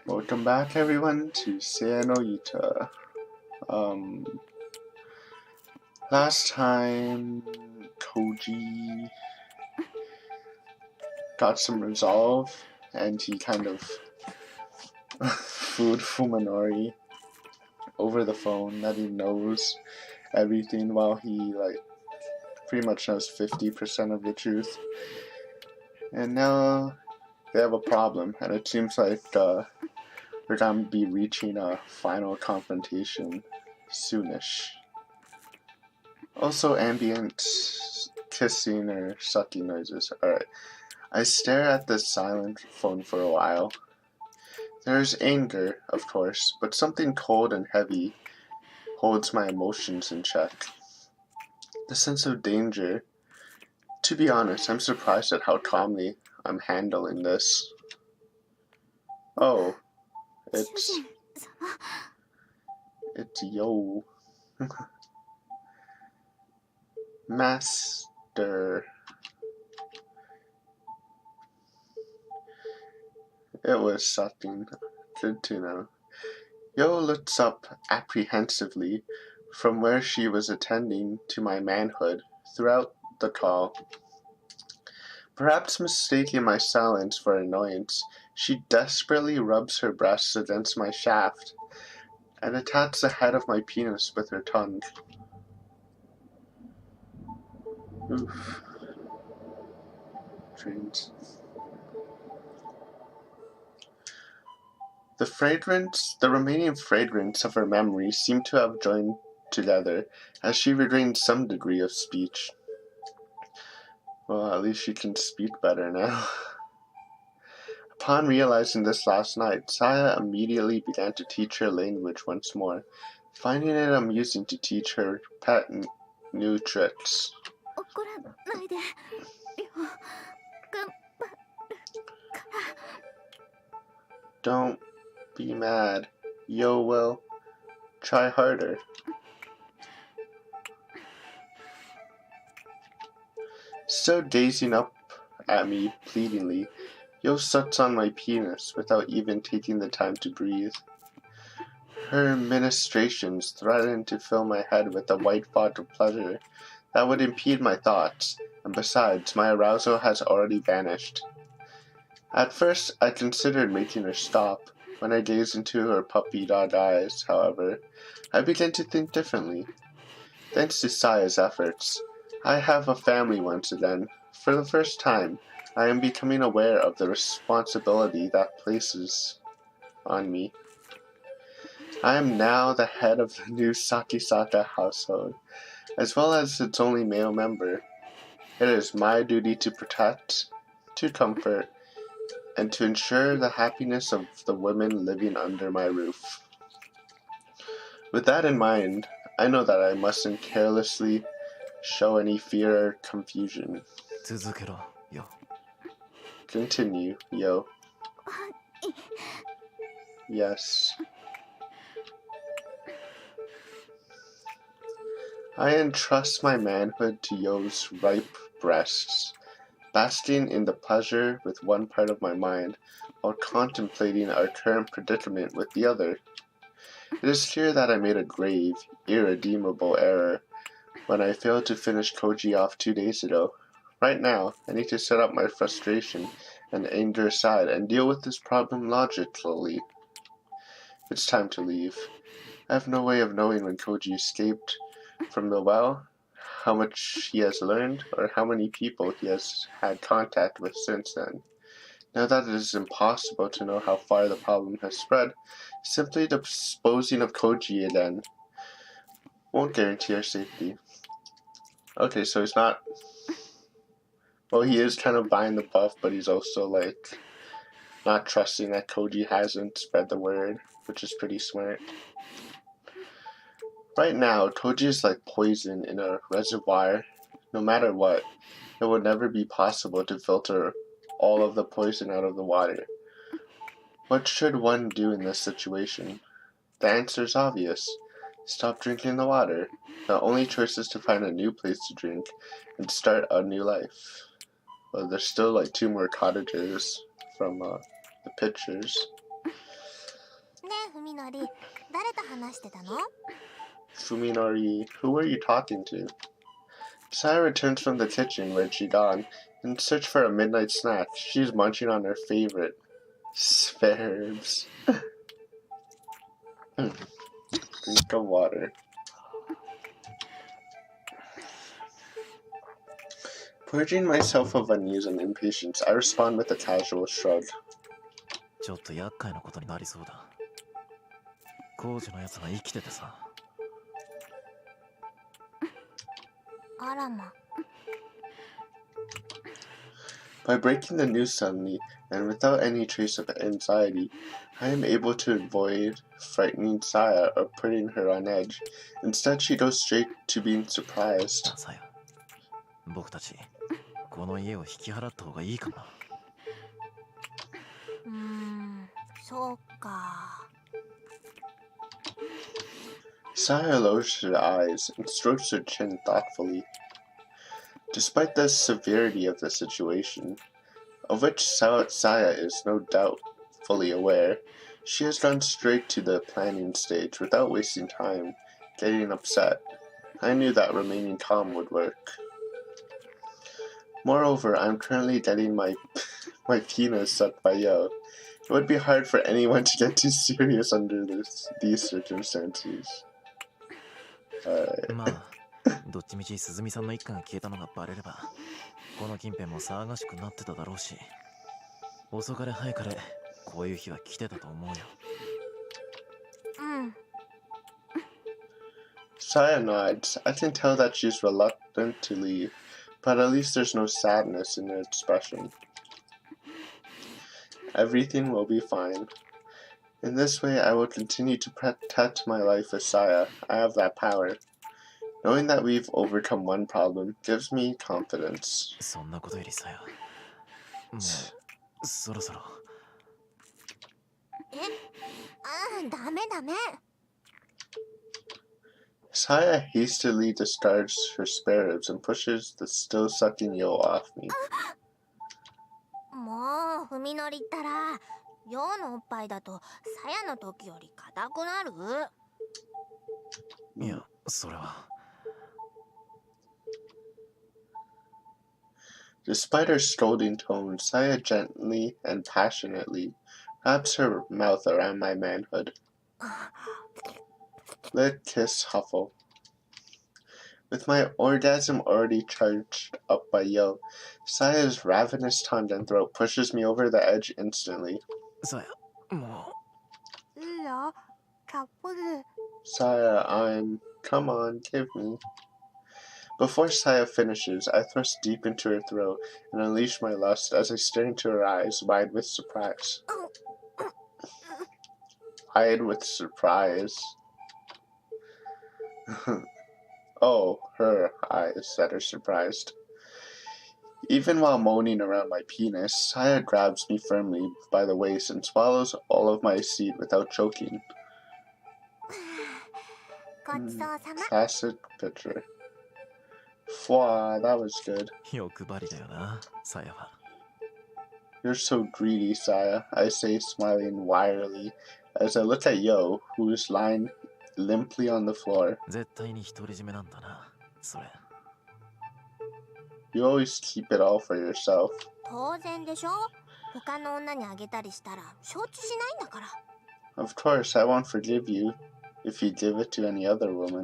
Welcome back everyone to Seanoita. Last time Koji got some resolve and he kind of fooled Fuminori over the phone that he knows everything while he pretty much knows 50% of the truth. And now they have a problem and it seems like we're gonna be reaching a final confrontation soonish. Also ambient kissing or sucking noises. Alright. I stare at the silent phone for a while. There's anger, of course, but something cold and heavy holds my emotions in check. The sense of danger. To be honest, I'm surprised at how calmly I'm handling this. Oh, it's Yo. Master. It was something. Good to know. Yo looks up apprehensively from where she was attending to my manhood throughout the call. Perhaps mistaking my silence for annoyance, she desperately rubs her breasts against my shaft and attacks the head of my penis with her tongue. Oof. Dreams. The remaining fragrance of her memories seemed to have joined together as she regained some degree of speech. Well, at least she can speak better now. Upon realizing this last night, Saya immediately began to teach her language once more, finding it amusing to teach her pet new tricks. Don't be mad. Yo will. Try harder. Still gazing up at me pleadingly, Yo sucks on my penis without even taking the time to breathe. Her ministrations threatened to fill my head with a white fog of pleasure that would impede my thoughts, and besides, my arousal has already vanished. At first, I considered making her stop. When I gazed into her puppy-dog eyes, however, I began to think differently. Thanks to Saya's efforts, I have a family once again. For the first time, I am becoming aware of the responsibility that places on me. I am now the head of the new Sakisaka household, as well as its only male member. It is my duty to protect, to comfort, and to ensure the happiness of the women living under my roof. With that in mind, I know that I mustn't carelessly show any fear or confusion. Continue, Yo. Yes. I entrust my manhood to Yo's ripe breasts, basking in the pleasure with one part of my mind, while contemplating our current predicament with the other. It is clear that I made a grave, irredeemable error when I failed to finish Koji off 2 days ago. Right now, I need to set up my frustration and anger aside and deal with this problem logically. It's time to leave. I have no way of knowing when Koji escaped from the well, how much he has learned, or how many people he has had contact with since then. Now that it is impossible to know how far the problem has spread, simply disposing of Koji again won't guarantee our safety. Okay, so he's not... Well, he is kind of buying the buff, but he's also, not trusting that Koji hasn't spread the word, which is pretty smart. Right now, Koji is like poison in a reservoir. No matter what, it would never be possible to filter all of the poison out of the water. What should one do in this situation? The answer is obvious. Stop drinking the water. The only choice is to find a new place to drink and start a new life. Well, there's still 2 more cottages from the pictures. ねえ、Fuminori、誰と話してたの? Fuminori, who are you talking to? Saya returns from the kitchen where she'd gone in search for a midnight snack. She's munching on her favorite spare-herbs. Drink of water. Purging myself of unease and impatience, I respond with a casual shrug. ちょっと厄介なことになりそうだ。工事のやつが生きててさ。あらま。By breaking the news suddenly, and without any trace of anxiety, I am able to avoid frightening Saya or putting her on edge. Instead, she goes straight to being surprised. さや、僕たち、この家を引き払った方がいいかな。そうか。Saya lowers her eyes and strokes her chin thoughtfully. Despite the severity of the situation, of which Saya is no doubt fully aware, she has gone straight to the planning stage without wasting time getting upset. I knew that remaining calm would work. Moreover, I'm currently getting my penis sucked by Yo. It would be hard for anyone to get too serious under these circumstances. まあ、どっちみち鈴見さんの一家が消えたのがバレれば、この近辺も騒がしくなってただろうし、遅かれ早かれこういう日は来てたと思うよ。Saya nods. I can tell that she's reluctant to leave, but at least there's no sadness in her expression. Everything will be fine. In this way, I will continue to protect my life with Saya. I have that power. Knowing that we've overcome one problem gives me confidence. そんなことよりさや、もうそろそろ。ダメダメ。Saya hastily discards her spare ribs and pushes the still sucking Yo off me. もう、Fuminoriったら、Yoのおっぱいだと、さやの時より硬くなる？いや、それは。Despite her scolding tone, Saya gently and passionately wraps her mouth around my manhood. Let kiss huffle. With my orgasm already charged up by Yo, Saya's ravenous tongue and throat pushes me over the edge instantly. さや、もう。いいよ、カップル。Saya, come on, give me. Before Saya finishes, I thrust deep into her throat and unleash my lust as I stare into her eyes, wide with surprise. Wide with surprise. Oh, her eyes that are surprised. Even while moaning around my penis, Saya grabs me firmly by the waist and swallows all of my seed without choking. Classic picture. Wow, that was good. 欲張りだよな、さやは。You're so greedy, Saya, I say, smiling wryly, as I look at Yo, who's lying limply on the floor. 絶対に独り占めなんだな、それ。You always keep it all for yourself. 当然でしょ？他の女にあげたりしたら承知しないんだから。Of course, I won't forgive you if you give it to any other woman.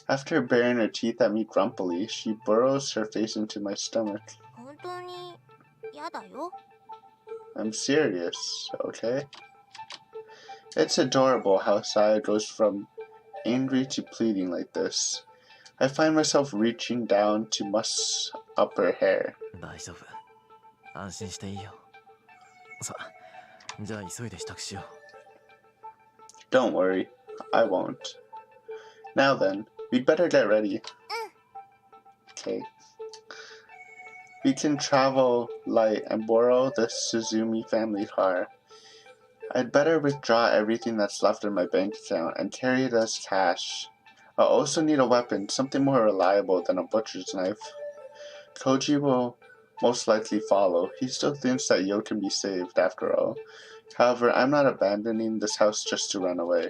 After baring her teeth at me grumpily, she burrows her face into my stomach. 本当に嫌だよ。I'm serious, okay? It's adorable how Saya goes from angry to pleading like this. I find myself reaching down to muss up her hair. 大丈夫。安心していいよ。さ、じゃあ急いで支度しよう。Don't worry, I won't. Now then, we'd better get ready. Okay. We can travel light and borrow the Suzumi family car. I'd better withdraw everything that's left in my bank account and carry it as cash. I'll also need a weapon, something more reliable than a butcher's knife. Koji will most likely follow. He still thinks that Yo can be saved, after all. However, I'm not abandoning this house just to run away.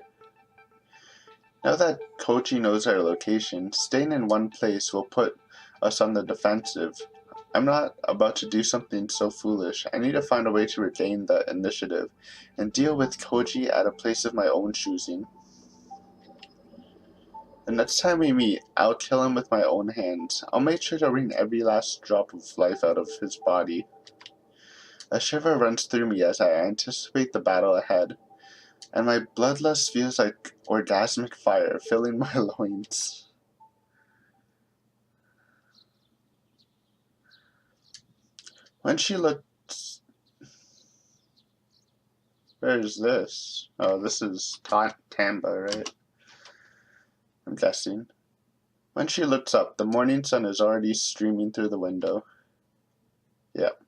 Now that Koji knows our location, staying in one place will put us on the defensive. I'm not about to do something so foolish. I need to find a way to regain the initiative and deal with Koji at a place of my own choosing. The next time we meet, I'll kill him with my own hands. I'll make sure to wring every last drop of life out of his body. A shiver runs through me as I anticipate the battle ahead, and my bloodlust feels like orgasmic fire filling my loins. When she looks... Where is this? Oh, this is Tamba, right? I'm guessing. When she looks up, the morning sun is already streaming through the window. Yep.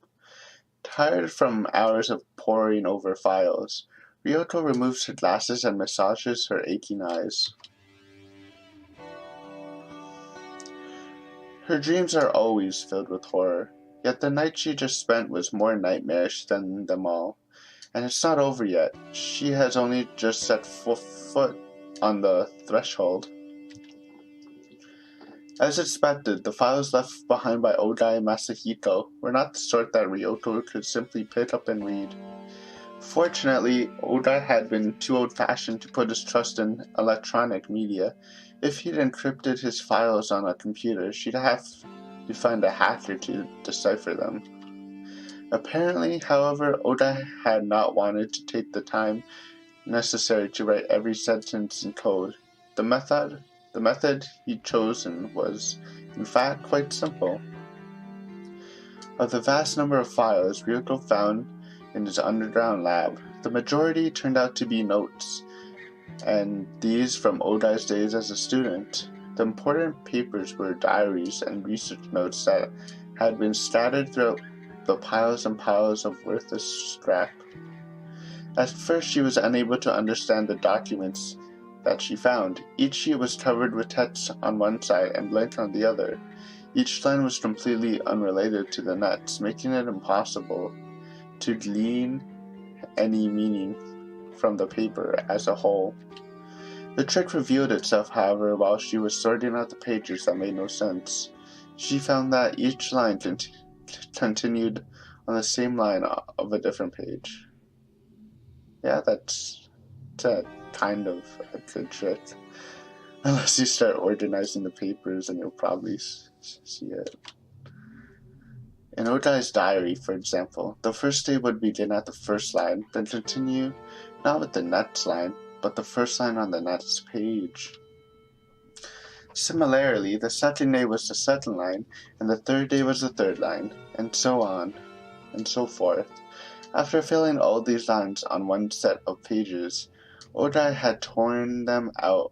Tired from hours of poring over files, Ryoko removes her glasses and massages her aching eyes. Her dreams are always filled with horror, yet the night she just spent was more nightmarish than them all. And it's not over yet. She has only just set foot on the threshold. As expected, the files left behind by Ougai and Masahiko were not the sort that Ryoko could simply pick up and read. Fortunately, Ougai had been too old-fashioned to put his trust in electronic media. If he'd encrypted his files on a computer, she'd have to find a hacker to decipher them. Apparently, however, Ougai had not wanted to take the time necessary to write every sentence in code. The method he'd chosen was, in fact, quite simple. Of the vast number of files Ryoko found in his underground lab, the majority turned out to be notes, and these from Oudai's days as a student. The important papers were diaries and research notes that had been scattered throughout the piles and piles of worthless scrap. At first she was unable to understand the documents that she found. Each sheet was covered with text on one side and blank on the other. Each line was completely unrelated to the next, making it impossible to glean any meaning from the paper as a whole. The trick revealed itself, however, while she was sorting out the pages that made no sense. She found that each line continued on the same line of a different page. Yeah, that's a kind of a good trick. Unless you start organizing the papers, and you'll probably see it. In Oudai's diary, for example, the first day would begin at the first line, then continue not with the next line, but the first line on the next page. Similarly, the second day was the second line, and the third day was the third line, and so on, and so forth. After filling all these lines on one set of pages, Ougai had torn them out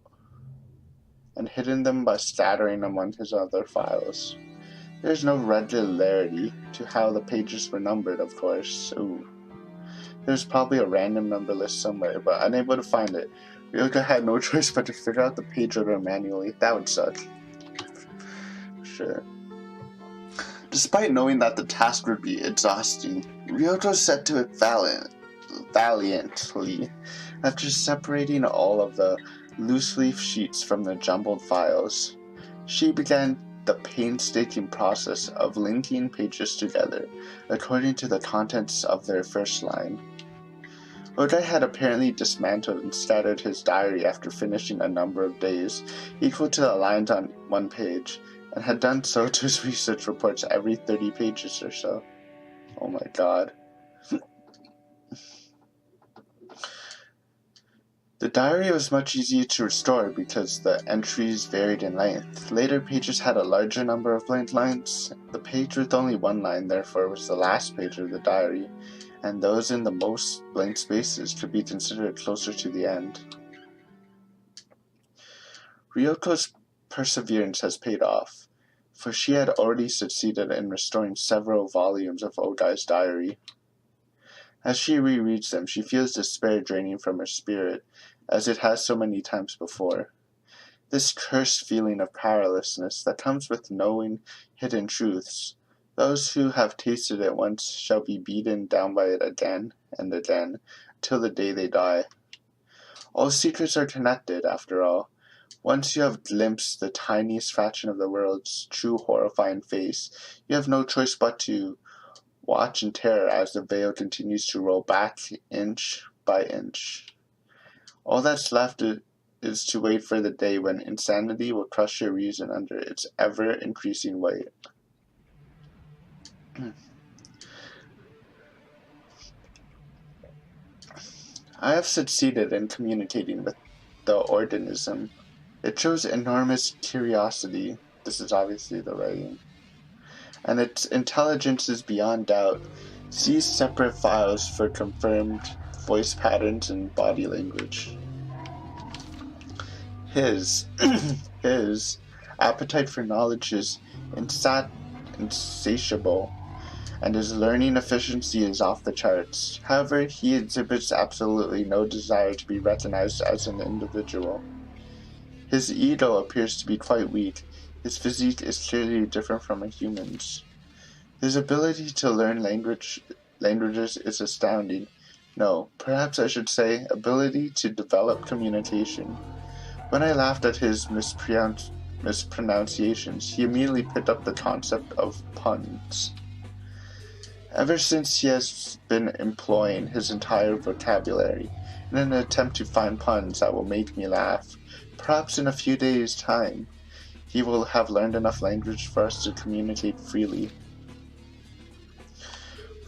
and hidden them by scattering among his other files. There is no regularity to how the pages were numbered, of course, so there's probably a random number list somewhere, but unable to find it, Ryoko had no choice but to figure out the page order manually. That would suck. Sure. Despite knowing that the task would be exhausting, Ryoko set to it valiantly. After separating all of the loose-leaf sheets from the jumbled files, she began the painstaking process of linking pages together according to the contents of their first line. Ougai had apparently dismantled and scattered his diary after finishing a number of days, equal to the lines on one page, and had done so to his research reports every 30 pages or so. Oh my god. The diary was much easier to restore because the entries varied in length. Later pages had a larger number of blank lines. The page with only one line, therefore, was the last page of the diary, and those in the most blank spaces could be considered closer to the end. Ryoko's perseverance has paid off, for she had already succeeded in restoring several volumes of Oudai's diary. As she rereads them, she feels despair draining from her spirit, as it has so many times before. This cursed feeling of powerlessness that comes with knowing hidden truths Those who have tasted it once shall be beaten down by it again and again, till the day they die. All secrets are connected, after all. Once you have glimpsed the tiniest fraction of the world's true horrifying face, you have no choice but to watch in terror as the veil continues to roll back inch by inch. All that's left is to wait for the day when insanity will crush your reason under its ever-increasing weight. I have succeeded in communicating with the organism. It shows enormous curiosity. This is obviously the writing. And its intelligence is beyond doubt. See separate files for confirmed voice patterns and body language. His appetite for knowledge is insatiable, and his learning efficiency is off the charts. However, he exhibits absolutely no desire to be recognized as an individual. His ego appears to be quite weak. His physique is clearly different from a human's. His ability to learn languages is astounding. No, perhaps I should say ability to develop communication. When I laughed at his mispronunciations, he immediately picked up the concept of puns. Ever since he has been employing his entire vocabulary in an attempt to find puns that will make me laugh. Perhaps in a few days' time, he will have learned enough language for us to communicate freely.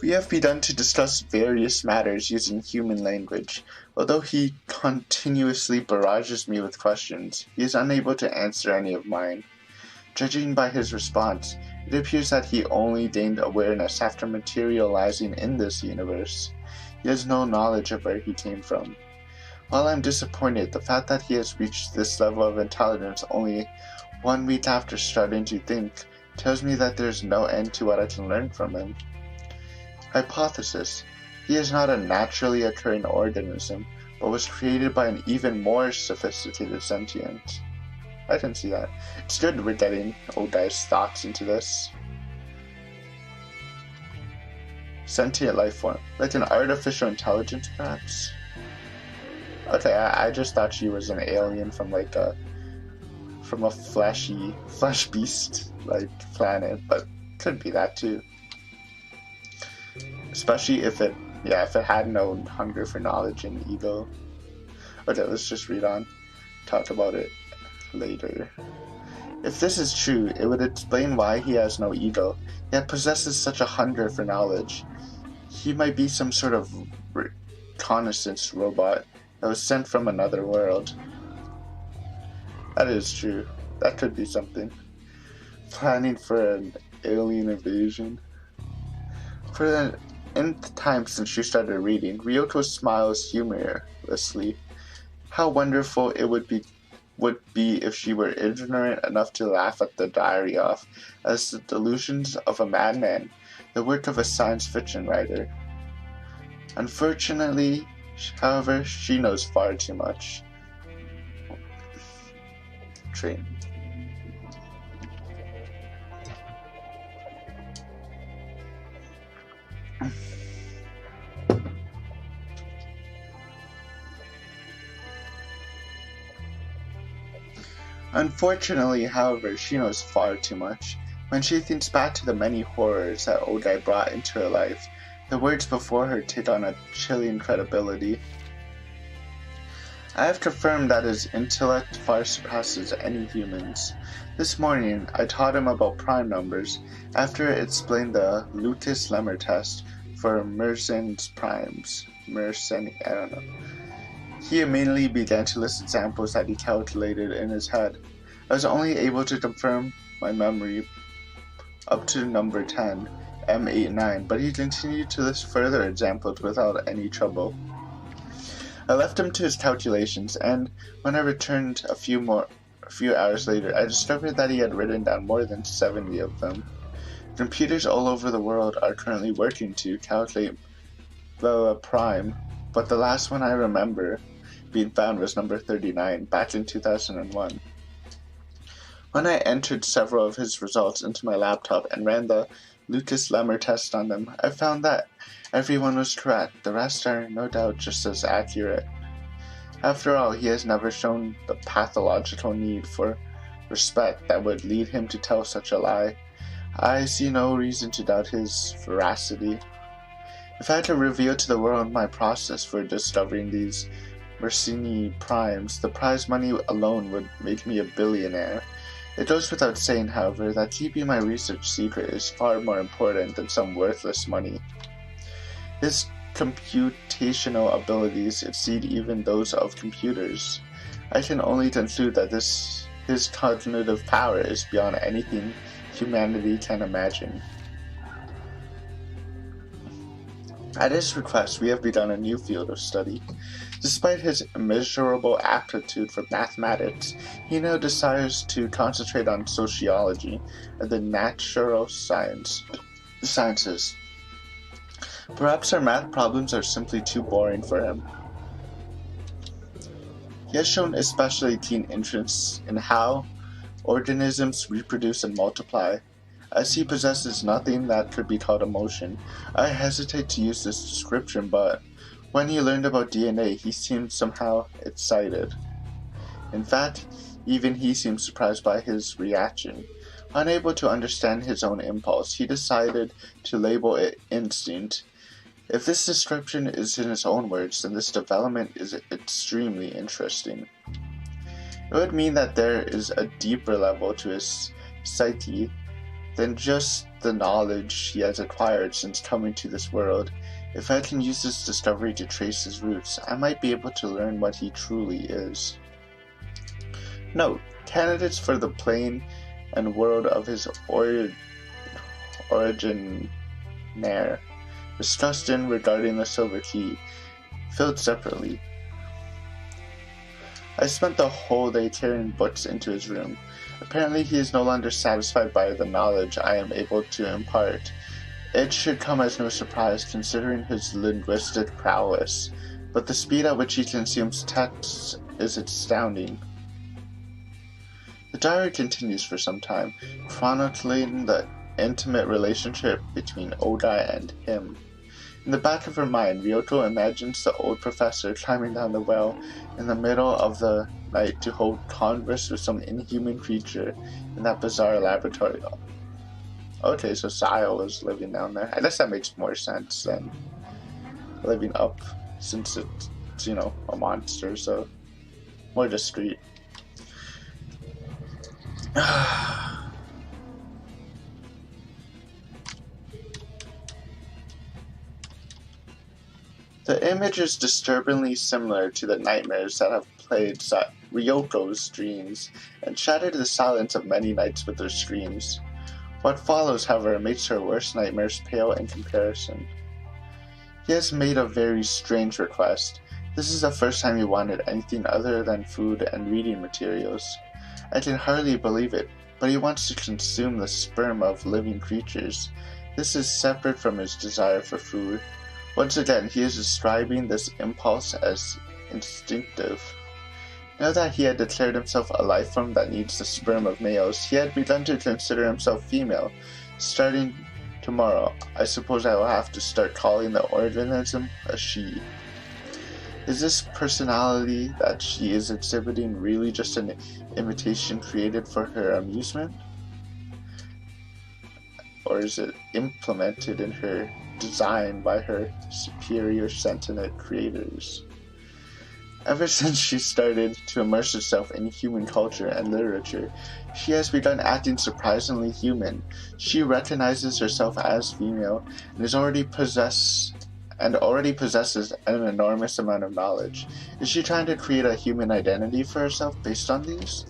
We have begun to discuss various matters using human language. Although he continuously barrages me with questions, he is unable to answer any of mine. Judging by his response, it appears that he only gained awareness after materializing in this universe. He has no knowledge of where he came from. While I'm disappointed, the fact that he has reached this level of intelligence only 1 week after starting to think tells me that there's no end to what I can learn from him. Hypothesis: he is not a naturally occurring organism, but was created by an even more sophisticated sentient. I can see that. It's good we're getting Ougai's thoughts into this. Sentient life form. Like an artificial intelligence, perhaps? Okay, I just thought she was an alien from like a flesh beast like planet, but could be that too. Especially if it had no hunger for knowledge and ego. Okay, let's just read on. Talk about it later. If this is true, it would explain why he has no ego, yet possesses such a hunger for knowledge. He might be some sort of reconnaissance robot that was sent from another world. That is true. That could be something. Planning for an alien invasion. For the nth time since she started reading, Ryoko smiles humorously. How wonderful it would be if she were ignorant enough to laugh at the diary off as the delusions of a madman, the work of a science fiction writer. Unfortunately, however, she knows far too much. Train. Unfortunately, however, she knows far too much. When she thinks back to the many horrors that Ougai brought into her life, the words before her take on a chilling credibility. I have confirmed that his intellect far surpasses any human's. This morning, I taught him about prime numbers, after it explained the Lucas-Lemmer test for Mersenne primes. I don't know. He immediately began to list examples that he calculated in his head. I was only able to confirm my memory up to number 10, M89, but he continued to list further examples without any trouble. I left him to his calculations, and when I returned a few hours later, I discovered that he had written down more than 70 of them. Computers all over the world are currently working to calculate the prime, but the last one I remember being found was number 39, back in 2001. When I entered several of his results into my laptop and ran the Lucas Lemmer test on them, I found that everyone was correct. The rest are no doubt just as accurate. After all, he has never shown the pathological need for respect that would lead him to tell such a lie. I see no reason to doubt his veracity. If I had to reveal to the world my process for discovering these Mersini primes, the prize money alone would make me a billionaire. It goes without saying, however, that keeping my research secret is far more important than some worthless money. His computational abilities exceed even those of computers. I can only conclude that his cognitive power is beyond anything humanity can imagine. At his request, we have begun a new field of study. Despite his immeasurable aptitude for mathematics, he now desires to concentrate on sociology and the natural sciences. Perhaps our math problems are simply too boring for him. He has shown especially keen interest in how organisms reproduce and multiply. As he possesses nothing that could be called emotion, I hesitate to use this description, but when he learned about DNA, he seemed somehow excited. In fact, even he seemed surprised by his reaction. Unable to understand his own impulse, he decided to label it instinct. If this description is in his own words, then this development is extremely interesting. It would mean that there is a deeper level to his psyche than just the knowledge he has acquired since coming to this world. If I can use this discovery to trace his roots, I might be able to learn what he truly is. Note: candidates for the plane and world of his originaire, discussed in regarding the silver key, filled separately. I spent the whole day carrying books into his room. Apparently he is no longer satisfied by the knowledge I am able to impart. It should come as no surprise considering his linguistic prowess, but the speed at which he consumes texts is astounding. The diary continues for some time, chronicling the intimate relationship between Ougai and him. In the back of her mind, Ryoko imagines the old professor climbing down the well in the middle of the night to hold converse with some inhuman creature in that bizarre laboratory. Okay, so Sayo was living down there. I guess that makes more sense than living up, since it's, a monster, so more discreet. The image is disturbingly similar to the nightmares that have plagued Ryoko's dreams and shattered the silence of many nights with their screams. What follows, however, makes her worst nightmares pale in comparison. He has made a very strange request. This is the first time he wanted anything other than food and reading materials. I can hardly believe it, but he wants to consume the sperm of living creatures. This is separate from his desire for food. Once again, he is describing this impulse as instinctive. Now that he had declared himself a life form that needs the sperm of males, he had begun to consider himself female. Starting tomorrow, I suppose I will have to start calling the organism a she. Is this personality that she is exhibiting really just an imitation created for her amusement? Or is it implemented in her design by her superior sentient creators? Ever since she started to immerse herself in human culture and literature, she has begun acting surprisingly human. She recognizes herself as female and already possesses an enormous amount of knowledge. Is she trying to create a human identity for herself based on these?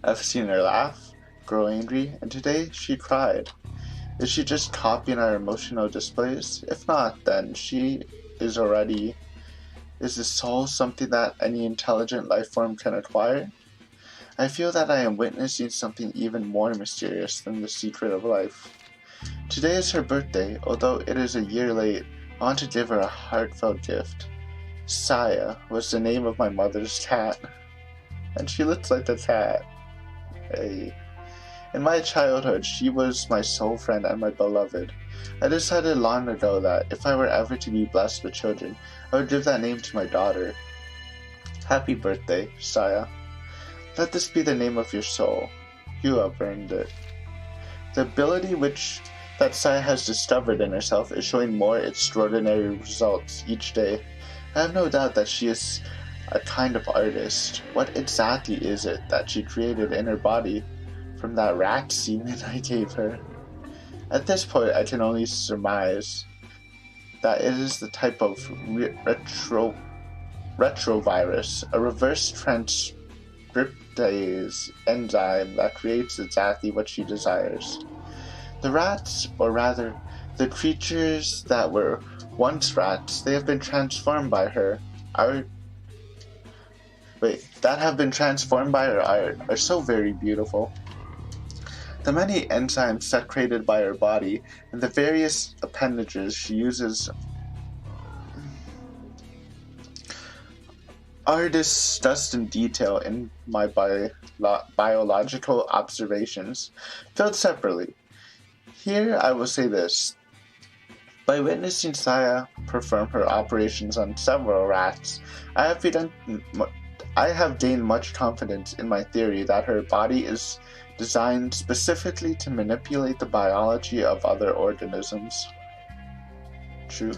I've seen her laugh, grow angry, and today she cried. Is she just copying our emotional displays? If not, then she is already... Is the soul something that any intelligent life form can acquire? I feel that I am witnessing something even more mysterious than the secret of life. Today is her birthday. Although it is a year late, I want to give her a heartfelt gift. Saya was the name of my mother's cat. And she looks like the cat. Hey. In my childhood, she was my soul friend and my beloved. I decided long ago that if I were ever to be blessed with children, I would give that name to my daughter. Happy birthday, Saya. Let this be the name of your soul. You have earned it. The ability that Saya has discovered in herself is showing more extraordinary results each day. I have no doubt that she is a kind of artist. What exactly is it that she created in her body from that rat semen I gave her? At this point, I can only surmise that it is the type of retrovirus, a reverse transcriptase enzyme that creates exactly what she desires. The rats, or rather, the creatures that were once rats, they have been transformed by her. That have been transformed by her art are so very beautiful. The many enzymes secreted by her body and the various appendages she uses are discussed in detail in my biological observations, filled separately. Here I will say this. By witnessing Saya perform her operations on several rats, I have gained much confidence in my theory that her body is designed specifically to manipulate the biology of other organisms. True.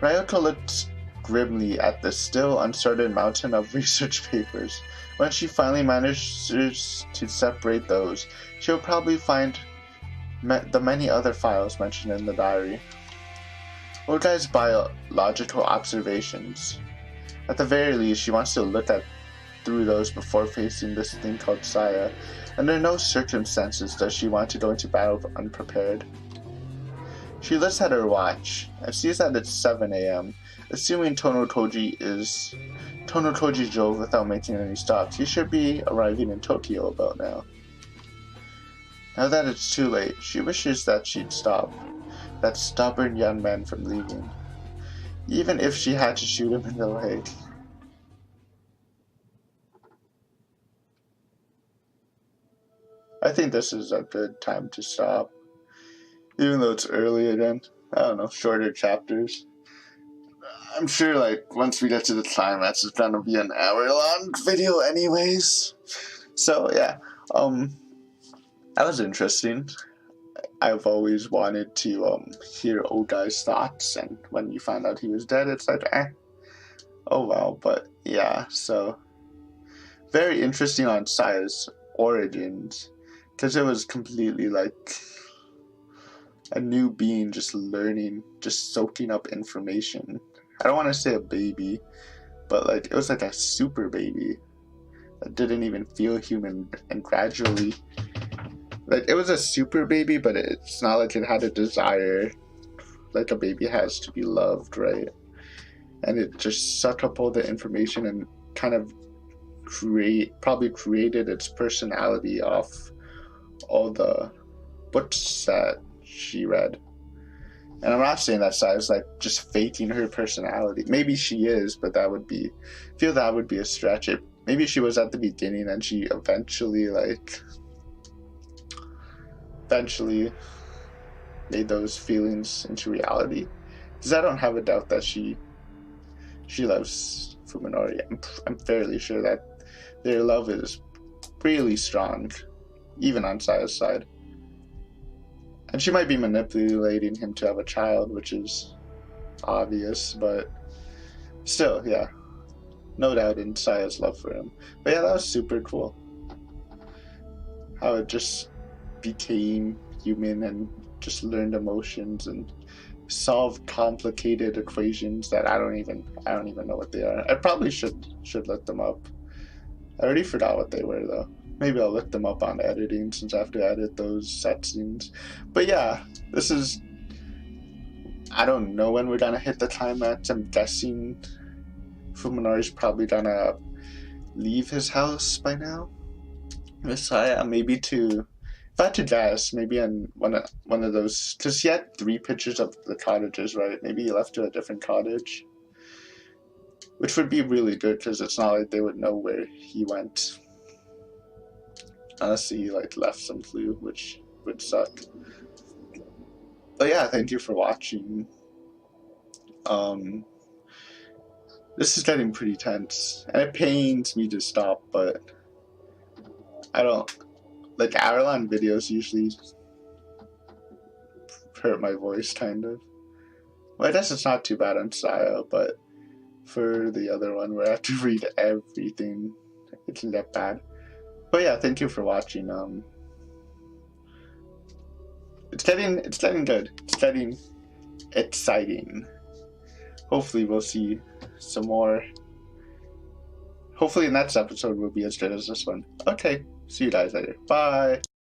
Ryoko looked grimly at the still unsorted mountain of research papers. When she finally manages to separate those, she will probably find the many other files mentioned in the diary. Ougai's biological observations. At the very least, she wants to look through those before facing this thing called Saya. Under no circumstances does she want to go into battle unprepared. She looks at her watch and sees that it's 7 a.m. Assuming Tonotoji drove without making any stops, he should be arriving in Tokyo about now. Now that it's too late, she wishes that she'd stop that stubborn young man from leaving, even if she had to shoot him in the leg. I think this is a good time to stop. Even though it's early again. I don't know, shorter chapters. I'm sure, like, once we get to the climax, it's gonna be an hour-long video anyways. So, yeah. That was interesting. I've always wanted to, hear Ougai's thoughts, and when you found out he was dead, it's like, oh well, but, yeah, so... Very interesting on Saya's origins, because it was completely, like... a new being just learning, just soaking up information. I don't want to say a baby, but like it was like a super baby that didn't even feel human, and gradually, like it was a super baby, but it's not like it had a desire like a baby has to be loved, right? And it just sucked up all the information and kind of probably created its personality off all the books that she read. And I'm not saying that Saya's like just faking her personality. Maybe she is, but that would be a stretch. Maybe she was at the beginning and she eventually made those feelings into reality. Because I don't have a doubt that she loves Fuminori. I'm fairly sure that their love is really strong, even on Saya's side. And she might be manipulating him to have a child, which is obvious, but still, yeah. No doubt in Saya's love for him. But yeah, that was super cool. How it just became human and just learned emotions and solved complicated equations that I don't even know what they are. I probably should look them up. I already forgot what they were though. Maybe I'll look them up on editing since I have to edit those set scenes. But yeah, this is... I don't know when we're gonna hit the climax. I'm guessing Fuminori's probably gonna leave his house by now. Messiah, maybe to... If I had to guess, maybe on one of those... Because he had 3 pictures of the cottages, right? Maybe he left to a different cottage. Which would be really good, because it's not like they would know where he went. Unless he like left some clue, which would suck. But yeah, thank you for watching. This is getting pretty tense, and it pains me to stop, but I don't like hour-long videos usually hurt my voice kind of. Well, I guess it's not too bad on Sayo, but for the other one where I have to read everything, it can get bad. But yeah, thank you for watching. It's getting good. It's getting exciting. Hopefully we'll see some more. Hopefully the next episode will be as good as this one. Okay, see you guys later. Bye.